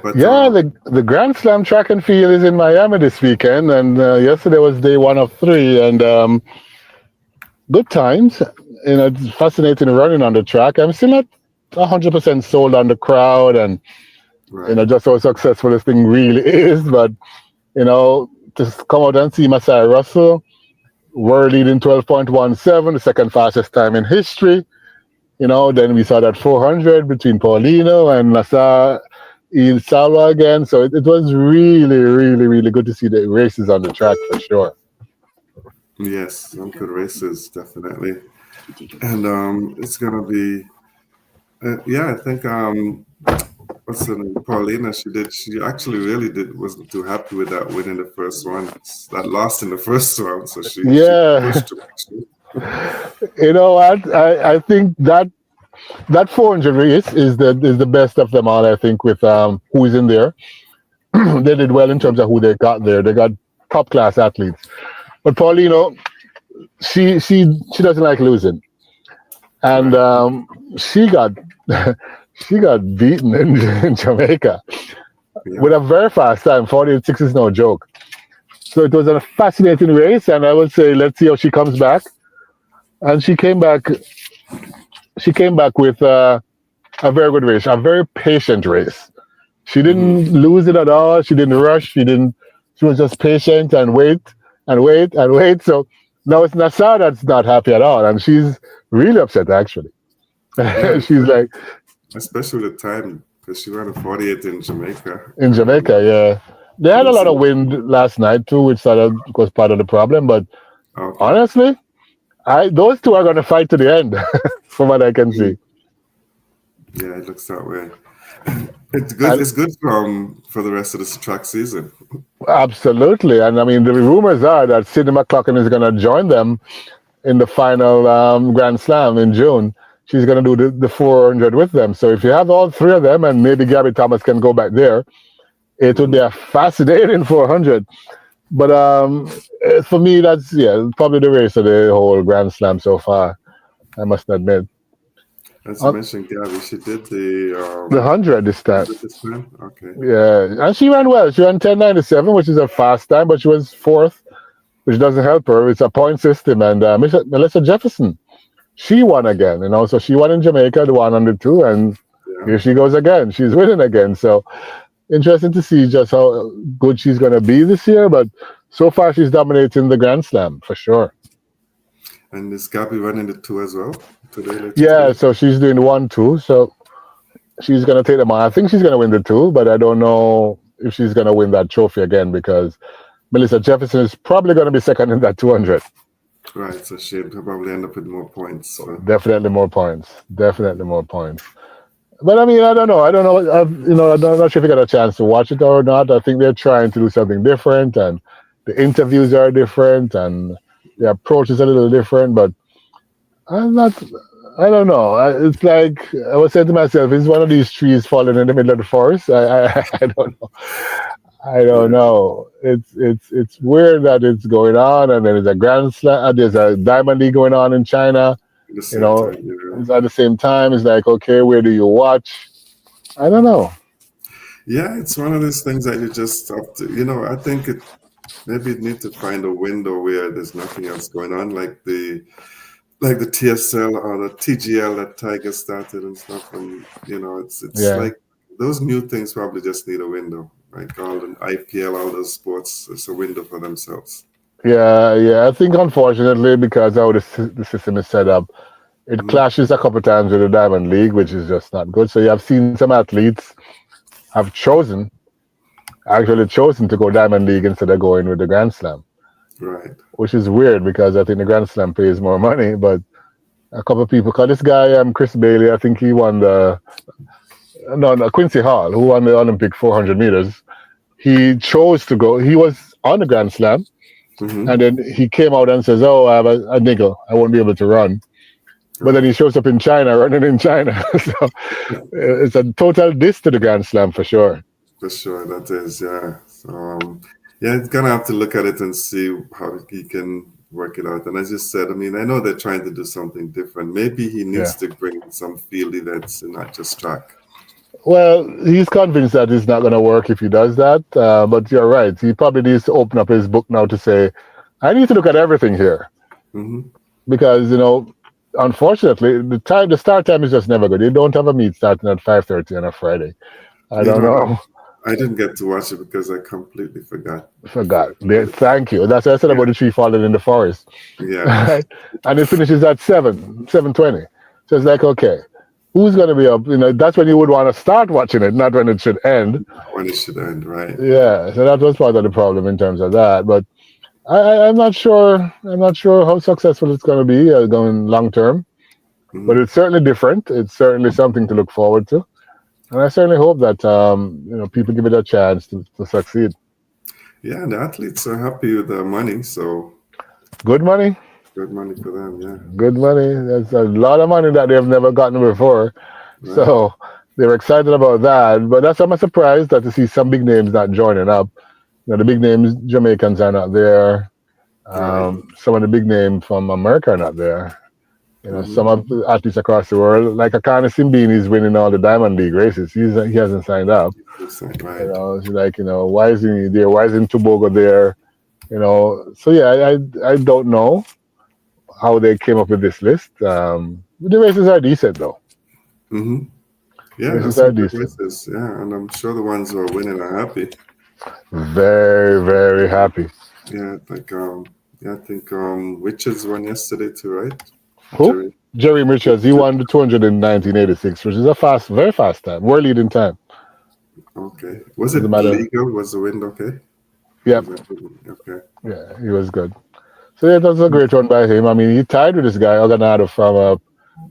But Yeah, the Grand Slam track and field is in Miami this weekend, and yesterday was day one of three, and good times. It's fascinating running on the track. I'm still not 100% sold on the crowd, and right, just how successful this thing really is. But to come out and see Masai Russell, world leading 12.17, the second fastest time in history. Then we saw that 400 between Paulino and Nassar Il Salwa again. So it was really, really, really good to see the races on the track for sure. yes, some good races definitely, and it's gonna be yeah. I think what's her name? Paulina. She actually really wasn't too happy with that win in the first one. That lost in the first round, so she Yeah, pushed to actually. you know what? I think that 400 race is the best of them all. I think with who is in there, they did well in terms of who they got there. They got top class athletes. But Paulino, she doesn't like losing, and Right. she got she got beaten in Jamaica Yeah. with a very fast time. 48.6 is no joke. So it was a fascinating race, and I would say let's see how she comes back. And she came back. She came back with a very good race, a very patient race. She Hmm. didn't lose it at all. She didn't rush. She didn't. She was just patient and wait and wait and wait. So now it's Nassar that's not happy at all, and she's really upset actually. Yeah. She's like Especially the time because she ran a 48 in Jamaica, in and Jamaica, yeah. They had a couldn't lot see of it. wind last night too, which was part of the problem. But Okay. honestly, those two are going to fight to the end, from what I can see. Yeah, it looks that way. It's good. And It's good for the rest of this track season. absolutely. And I mean, the rumors are that Sidney McLaughlin is going to join them in the final Grand Slam in June. She's going to do the 400 with them. So if you have all three of them, and maybe Gabby Thomas can go back there, it would be a fascinating 400. But for me, that's probably the race of the whole Grand Slam so far. I must admit. As you mentioned, Gabby, she did The 100 this time. this time. Okay. Yeah, and she ran well. She ran 10:97, which is a fast time, but she was fourth, which doesn't help her. It's a point system, and Melissa Jefferson, she won again. So she won in Jamaica, the 102, and here she goes again. She's winning again. So interesting to see just how good she's going to be this year. But so far, she's dominating the Grand Slam for sure. And is Gabby running the 2 as well today? Yeah, so she's doing the 1-2. So she's going to take them on. I think she's going to win the 2, but I don't know if she's going to win that trophy again because Melissa Jefferson is probably going to be second in that 200. Right, so she'll probably end up with more points. So. Definitely more points. But I mean, I don't know. I'm not sure if you got a chance to watch it or not. I think they're trying to do something different, and the interviews are different, and the approach is a little different. But I'm not. I don't know. It's like I was saying to myself, is one of these trees falling in the middle of the forest? I don't know. I don't know. It's weird that it's going on, and then there's a Grand Slam. There's a Diamond League going on in China. It's at the same time. It's like, okay, where do you watch? I don't know. Yeah, it's one of those things that you just have to. I think maybe you need to find a window where there's nothing else going on, like the TSL or the TGL that Tiger started and stuff. And it's like those new things probably just need a window. Like all the IPL, all those sports, it's a window for themselves. Yeah. I think unfortunately, because how the system is set up, it clashes a couple of times with the Diamond League, which is just not good. So you have seen some athletes have actually chosen to go Diamond League instead of going with the Grand Slam. Right. Which is weird because I think the Grand Slam pays more money, but a couple of people, this guy, Chris Bailey, I think he won Quincy Hall, who won the Olympic 400 meters. He chose to go. He was on the Grand Slam, and then he came out and says, "Oh, I have a niggle. I won't be able to run." But then he shows up in China, running in China. So it's a total diss to the Grand Slam for sure. For sure, that is, yeah. So, it's gonna have to look at it and see how he can work it out. And as you said, I mean, I know they're trying to do something different. Maybe he needs to bring some field events and not just track. Well, he's convinced that it's not going to work if he does that. But you're right. He probably needs to open up his book now to say, I need to look at everything here. Because, unfortunately, the start time is just never good. You don't have a meet starting at 5:30 on a Friday. I don't know. I didn't get to watch it because I completely forgot. Thank you. That's what I said about the tree falling in the forest. Yeah. Right? And it finishes at 7:20. So it's like, okay. Who's going to be up? That's when you would want to start watching it, not when it should end. When it should end, right? Yeah, so that was part of the problem in terms of that. But I'm not sure. I'm not sure how successful it's going to be going long term. But it's certainly different. It's certainly something to look forward to, and I certainly hope that people give it a chance to succeed. Yeah, the athletes are happy with their money, so good money. Good money for them, yeah. Good money. That's a lot of money that they've never gotten before. Right. So they're excited about that. But I'm surprised that to see some big names not joining up. The big names, Jamaicans are not there. Some of the big names from America are not there. Some of the athletes across the world, like Akana Simbini is winning all the Diamond League races. He hasn't signed up. Right. It's like, why isn't he there? Why isn't Tobago there? So yeah, I don't know how they came up with this list. The races are decent, though. Yeah, the races are decent. Races, yeah, and I'm sure the ones who are winning are happy. Very, very happy. Yeah, I think Richards won yesterday too, right? Who? Jerry Richards. He won the 200 in 1986, which is a very fast time. We're leading time. Okay. Was it legal? Was the win okay? Yep. Okay. Yeah, he was good. So yeah, that was a great run by him. I mean, he tied with this guy, Oganado from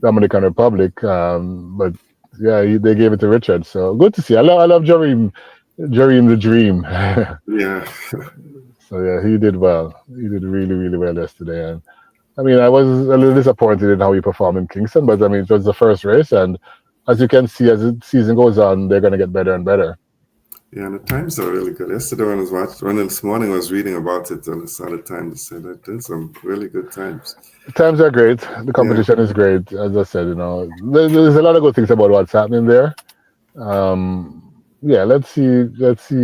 Dominican Republic. But yeah, they gave it to Richard. So good to see. I love Jareem the Dream. Yeah, So yeah, he did well. He did really, really well yesterday. And I mean, I was a little disappointed in how he performed in Kingston, but I mean, it was the first race, and as you can see, as the season goes on, they're going to get better and better. yeah, and the times are really good. Yesterday when I was when this morning I was reading about it, and I saw the time to say that there's some really good times. The times are great. The Yeah, competition is great. As I said, there's a lot of good things about what's happening there. Yeah, let's see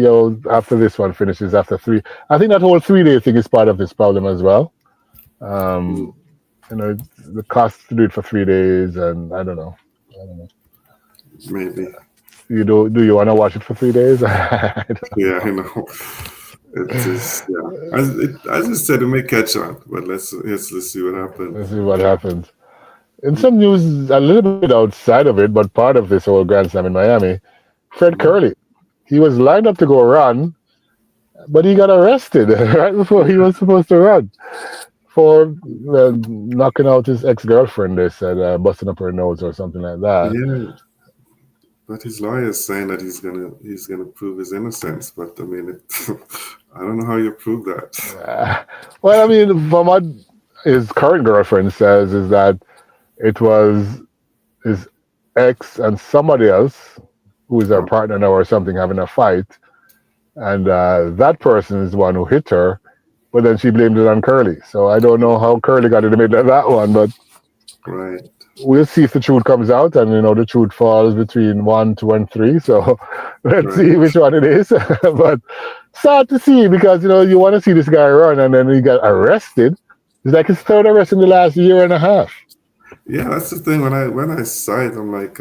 how after this one finishes after three. I think that whole 3 day thing is part of this problem as well. mm, Um, the cost to do it for 3 days, and I don't know. I don't know. maybe. Do you want to watch it for 3 days? I don't Yeah, I know. It is. Yeah, as you said, it may catch on, but let's see what Let's happens. see what happens. In some news, a little bit outside of it, but part of this whole Grand Slam in Miami, Fred Mhm. Curley. He was lined up to go run, but he got arrested right before he was supposed to run for knocking out his ex-girlfriend. They said busting up her nose or something like that. Yeah, but his lawyer is saying that he's gonna prove his innocence. But I mean, I don't know how you prove that. Uh, well, I mean, from what his current girlfriend says is that it was his ex and somebody else who is her Oh, partner now or something having a fight, and that person is the one who hit her, but then she blamed it on Curly. So I don't know how Curly got in the middle of that one, but right. we'll see if the truth comes out, and the truth falls between 1, 2, and 3. So let's Right. see which one it is. But sad to see because you want to see this guy run, and then he got arrested. It's like his third arrest in the last year and a half. Yeah, that's the thing. When I saw it, I'm like,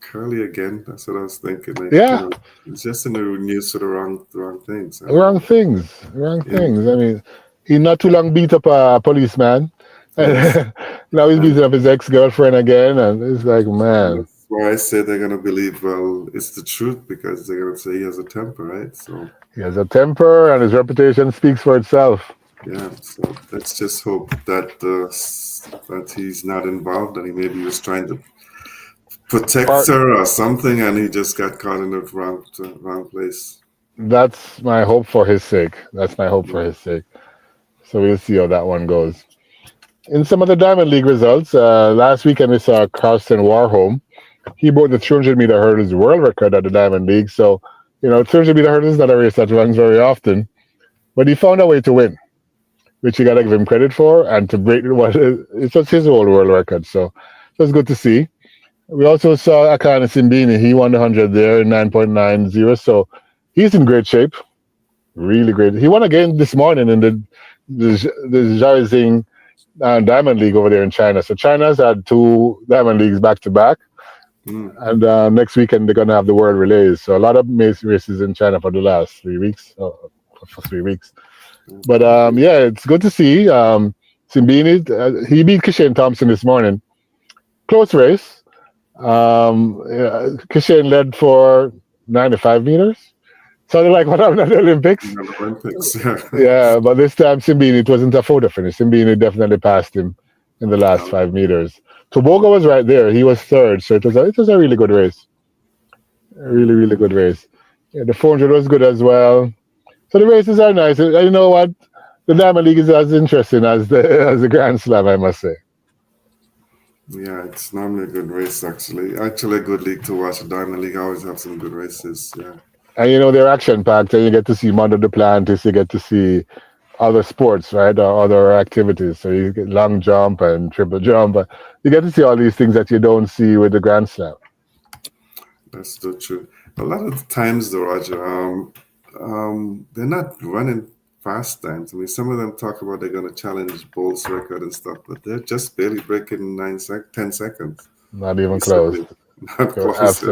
Curly again. That's what I was thinking. Like, Yeah, it's just in the news for the wrong things. I don't wrong know. things, wrong Yeah. things. I mean, he not too long beat up a policeman, Yes. and now he's And beating up his ex-girlfriend again, and it's like, man, that's why I say they're gonna believe. Well, it's the truth because they're gonna say he has a temper, right? So he has a temper, and his reputation speaks for itself. yeah. So let's just hope that he's not involved and he maybe was trying to protect Part her or something, and he just got caught in the wrong place. That's my hope for his sake. That's my hope for Yeah. his sake. So we'll see how that one goes. In some of the Diamond League results, last weekend we saw Carson Warholm. He broke the 200-meter hurdles world record at the Diamond League. So, 200-meter hurdles is not a race that runs very often, but he found a way to win, which you got to give him credit for, and to break what it was his old world record. So it was good to see. We also saw Akana Simbini. He won the 100 there in 9.90. So he's in great shape, really great. He won again this morning in the Zhaozing Diamond League over there in China. So China's had two Diamond Leagues back to back. Mm. And next weekend they're going to have the World Relays. So a lot of races in China for the last 3 weeks, for 3 weeks. But Okay. yeah, it's good to see. Simbini, he beat Kishane Thompson this morning. Close race. Kishane led for 95 meters. Sounded like what happened at the Olympics. The Olympics. Yeah. Yeah, but this time Simbini, it wasn't a photo finish. Simbini definitely passed him in the last Um, 5 meters. Toboga was right there. He was third. So it was a really good race. A really, really good race. Yeah, the 400 was good as well. So the races are nice. And you know what? The Diamond League is as interesting as the Grand Slam, I must say. yeah, it's normally a good race actually. Actually, a good league to watch. The Diamond League always have some good races. Yeah. And they're action packed, and you get to see Mondo Duplantis, you get to see other sports, right, or other activities. So you get long jump and triple jump. You get to see all these things that you don't see with the Grand Slam. That's the truth. A lot of the times, though, Roger, they're not running fast times. I mean, some of them talk about they're going to challenge Bolt's record and stuff, but they're just barely breaking 10 seconds Not even close. recently. Not You're close.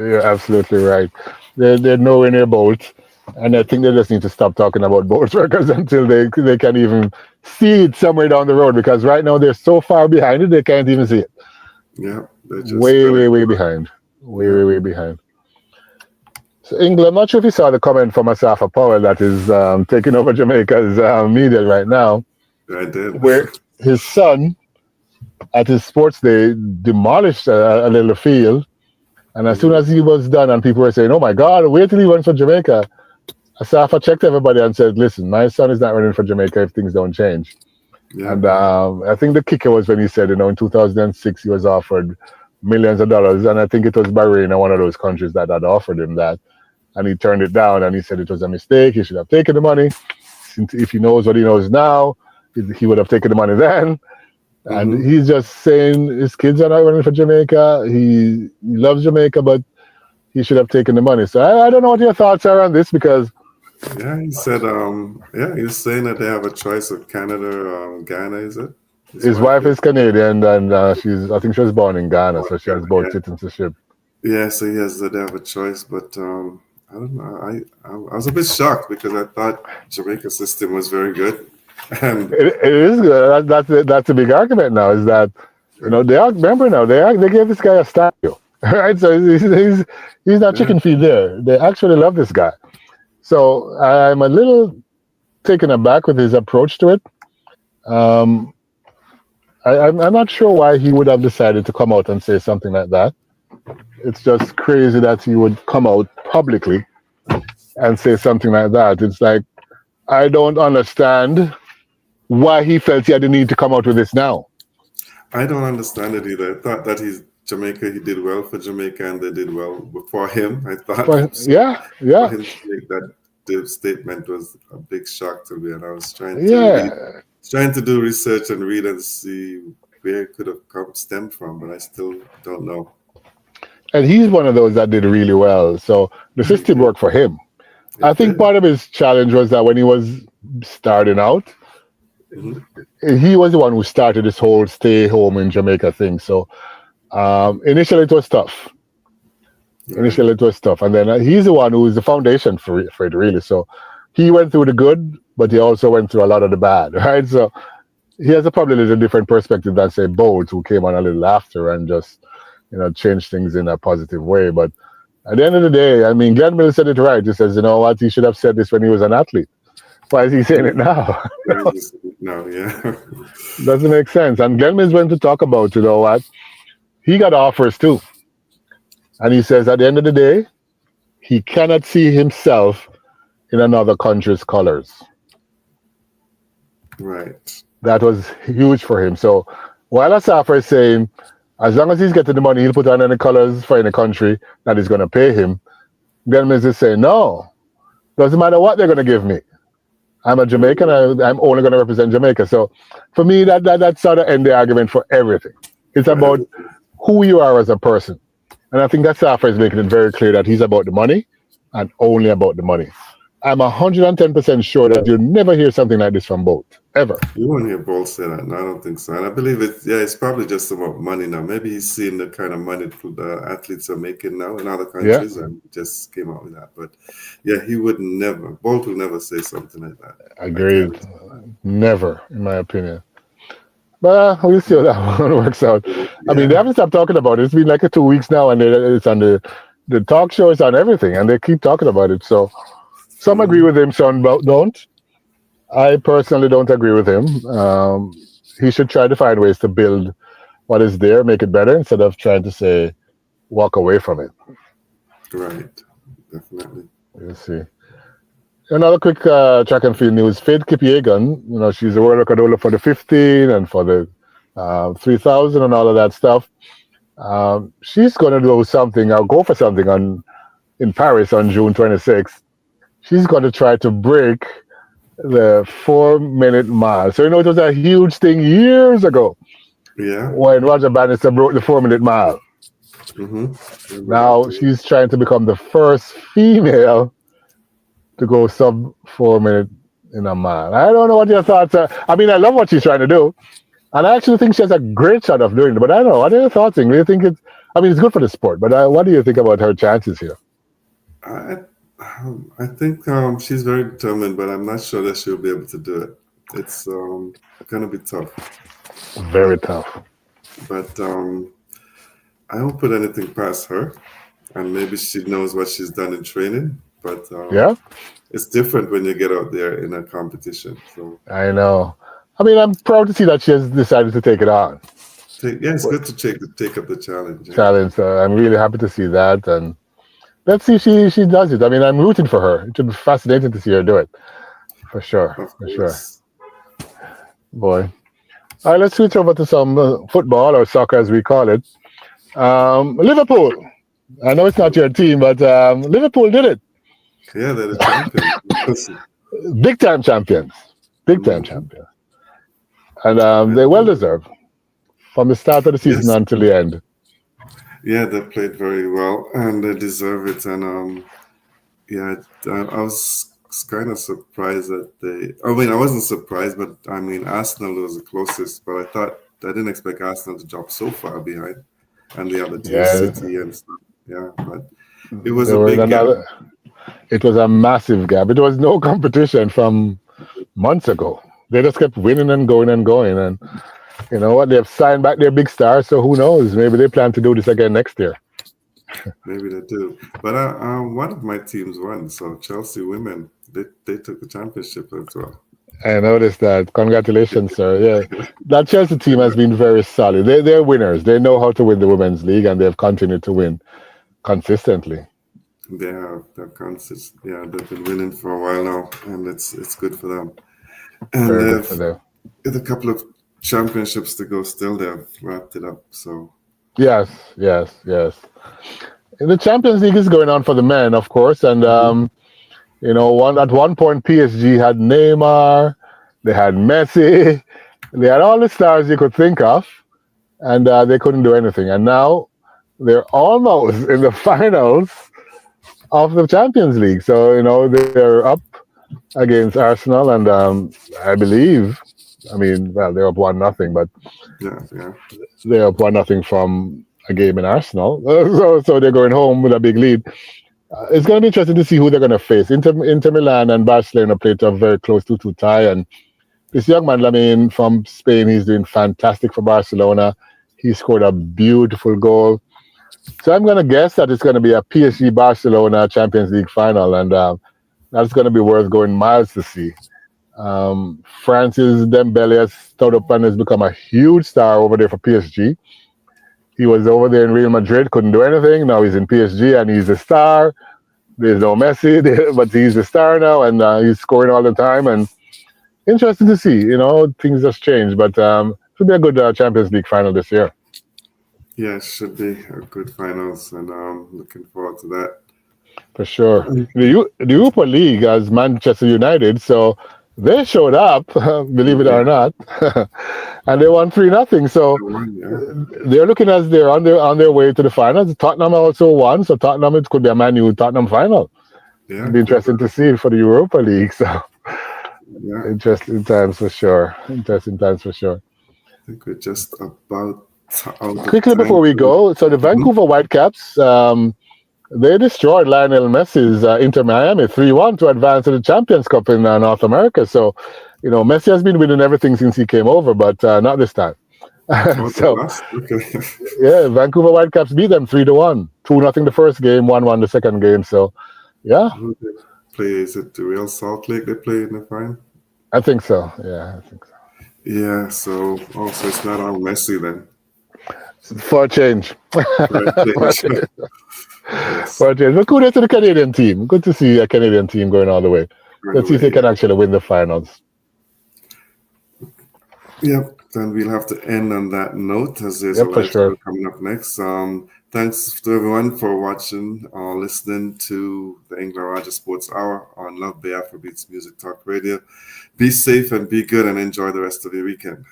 Yeah. absolutely right. They're nowhere near Bolt, and I think they just need to stop talking about Bolt's records until they can even see it somewhere down the road. Because right now they're so far behind it, they can't even see it. Yeah, they're just Way, barely. way, way behind. Way, Yeah. way, way behind. So, Ingle, I'm not sure if you saw the comment from Asafa Powell that is taking over Jamaica's media right now. I did. where his son at his sports day demolished a little field. And as soon Hmm. as he was done, and people were saying, "Oh my God, wait till he runs for Jamaica," Asafa checked everybody and said, "Listen, my son is not running for Jamaica if things don't change." Yeah. And I think the kicker was when he said, in 2006, he was offered millions of dollars. And I think it was Bahrain or one of those countries that had offered him that. And he turned it down and he said it was a mistake. He should have taken the money. Since if he knows what he knows now, he would have taken the money then. And Hmm. he's just saying his kids are not running for Jamaica. He loves Jamaica, but he should have taken the money. So I don't know what your thoughts are on this because Yeah, he said, yeah, he was saying that they have a choice of Canada or Ghana, is it? His his wife wife is. is Canadian and I think she was born in Ghana, Oh, so she has Ghana, both yeah. citizenship. Yeah, so yes, they have a choice, but I don't know. I was a bit shocked because I thought Jamaica's system was very good, and It is good. That's a big argument now. Is that they are remember now they gave this guy a statue, right? So he's not yeah, chicken feed there. They actually love this guy. So I'm a little taken aback with his approach to it. Um, I'm not sure why he would have decided to come out and say something like that. It's just crazy that he would come out publicly and say something like that. It's like I don't understand why he felt he had the need to come out with this now. I don't understand it either. I thought that he's Jamaica. He did well for Jamaica, and they did well before him. I thought For so. yeah, For yeah, him to make that statement was a big shock to me, and I was yeah. trying to do research and read and see where it could have come stemmed from, but I still don't know. And he's one of those that did really well. So the Yeah, he system did. worked for him. I It think did. part of his challenge was that when he was starting out, Hmm. he was the one who started this whole stay home in Jamaica thing. So initially it was tough. Right. Initially it was tough. And then he's the one who is the foundation for it, really. So he went through the good, but he also went through a lot of the bad, right? So he has a probably a little different perspective than, say, Bolt, who came on a little after and just, changed things in a positive way. But at the end of the day, I mean, Glenn Mills said it right. He says, you know what, he should have said this when he was an athlete. Why is he saying it now? Right. No, yeah. Doesn't make sense. And Glenn Mills went to talk about, what, he got offers too. And he says at the end of the day, he cannot see himself in another country's colors. Right. That was huge for him. So while Asafa is saying, as long as he's getting the money, he'll put on any colors for any country that is going to pay him. Glenn Mills is saying, no, doesn't matter what they're going to give me. I'm a Jamaican. Mhm. I'm only going to represent Jamaica. So for me, that sort of end the argument for everything. It's For about everything. who you are as a person. And I think that Safa is making it very clear that he's about the money and only about the money. I'm 110% sure that you'll never hear something like this from both, ever. You won't hear Bolt say that. No, I don't think so. And I believe it's probably just about money now. Maybe he's seeing the kind of money the athletes are making now in other Yeah, countries and just came out with that. But yeah, he would never, Bolt will never say something like that. I agreed. can't. Never, in my opinion. But we'll see how that one works out. I mean, they Yeah. haven't stopped talking about it. It's been like 2 weeks now, and it's on the talk shows on everything, and they keep talking about it. So some agree Hmm. with him, some don't. I personally don't agree with him. He should try to find ways to build what is there, make it better, instead of trying to say walk away from it. Right. Definitely. We'll see. Another quick track and field news. Faith Kipyegon, she's a world record holder for the 15 and for the 3,000 and all of that stuff. She's going to do something, I'll go for something in Paris on June 26th. She's going to try to break the 4 minute mile. So, it was a huge thing years ago Yeah. when Roger Bannister broke the 4 minute mile. Mm-hmm. Remember that Now too. she's trying to become the first female to go sub 4 minute in a mile. I don't know what your thoughts are. I mean, I love what she's trying to do. And I actually think she has a great shot of doing it. But I don't know. What are your thoughts? Do you think I mean, it's good for the sport, but what do you think about her chances here? I I think she's very determined, but I'm not sure that she'll be able to do it. It's gonna be tough, Very but tough. but I don't put anything past her, and maybe she knows what she's done in training. But Yeah, it's different when you get out there in a competition. So I know. I mean, I'm proud to see that she has decided to take it on. Yeah, it's good to take up the challenge. Yeah. Challenge. So I'm really happy to see that, and let's see if she does it. I mean, I'm rooting for her. It would be fascinating to see her do it, for sure, Of for sure. course. Boy. All right, let's switch over to some football or soccer as we call it. Liverpool. I know it's not your team, but Liverpool did it. Yeah, they're the champions. Big time champions. Big time Mhm. champions. And they And well deserved from the start of the season yes, until the end. yeah, they played very well and they deserve it. And yeah, I was kind of surprised that they. I mean, I wasn't surprised, but I mean, Arsenal was the closest. But I didn't expect Arsenal to drop so far behind, and the other two, Yeah, City and stuff. Yeah, but it was they a were in big gap. another. It was a massive gap. It was no competition from months ago. They just kept winning and going and going. And you know what? They have signed back their big stars, so who knows? Maybe they plan to do this again next year. Maybe they do. But one of my teams won. So Chelsea women, they took the championship as well. I noticed that. Congratulations, sir. Yeah, that Chelsea team has been very solid. They're winners. They know how to win the women's league, and they've continued to win consistently. They're consistent. Yeah, they've been winning for a while now, and it's good for them. And Very good they've for them. with a couple of championships to go. Still, they've wrapped it up. So Yes, yes, yes. The Champions League is going on for the men, of course, and mhm. one at one point PSG had Neymar, they had Messi, they had all the stars you could think of, and they couldn't do anything. And now they're almost in the finals of the Champions League. So they're up against Arsenal, and I believe, I mean, well, they're up 1-0, but Yeah, yeah, they're up 1-0 from a game in Arsenal. So they're going home with a big lead. It's going to be interesting to see who they're going to face. Inter Milan and Barcelona played a very close 2-2 tie, and this young man, Lamine from Spain, he's doing fantastic for Barcelona. He scored a beautiful goal. So I'm going to guess that it's going to be a PSG Barcelona Champions League final, and that's going to be worth going miles to see. Francis Dembele has stood up and has become a huge star over there for PSG. He was over there in Real Madrid, couldn't do anything. Now he's in PSG and he's a star. There's no Messi, but he's a star now, and he's scoring all the time. And interesting to see. Things just change, but it will be a good Champions League final this year yeah. It should be a good finals, and looking forward to that. for sure. Mm. The Europa League has Manchester United, so they showed up, believe it or Yeah, not, and they won 3-0. So I won. Yeah, they're looking as they're on their way to the finals. Tottenham also won, so Tottenham, it could be a Man U Tottenham final. yeah. It'll be Could be. interesting to see for the Europa League. So Yeah, interesting times for sure. Interesting times for sure. I think we're just about out of Quickly time. before we go, so the Mhm. Vancouver Whitecaps, they destroyed Lionel Messi's Inter Miami 3-1 to advance to the Champions Cup in North America. So, Messi has been winning everything since he came over, but not this time. Oh, the So, last. Okay. yeah, Vancouver Whitecaps beat them 3-1, 2-0 the first game, 1-1 the second game. So, yeah, Who they play? Is it the Real Salt Lake they play in the final? I think so. Yeah, I think so. Yeah. So also it's not on Messi then. For a change. For a For a change. change. Yes. For a change. But kudos to the Canadian team. Good to see a Canadian team going all the way. Right Let's see if away. they Yeah. can actually win the finals. Yep. Then we'll have to end on that note as there's a Yep, for live show sure. coming up next. Thanks to everyone for watching or listening to the Ingle Roger Sports Hour on Love Bay Afrobeats Music Talk Radio. Be safe and be good and enjoy the rest of your weekend.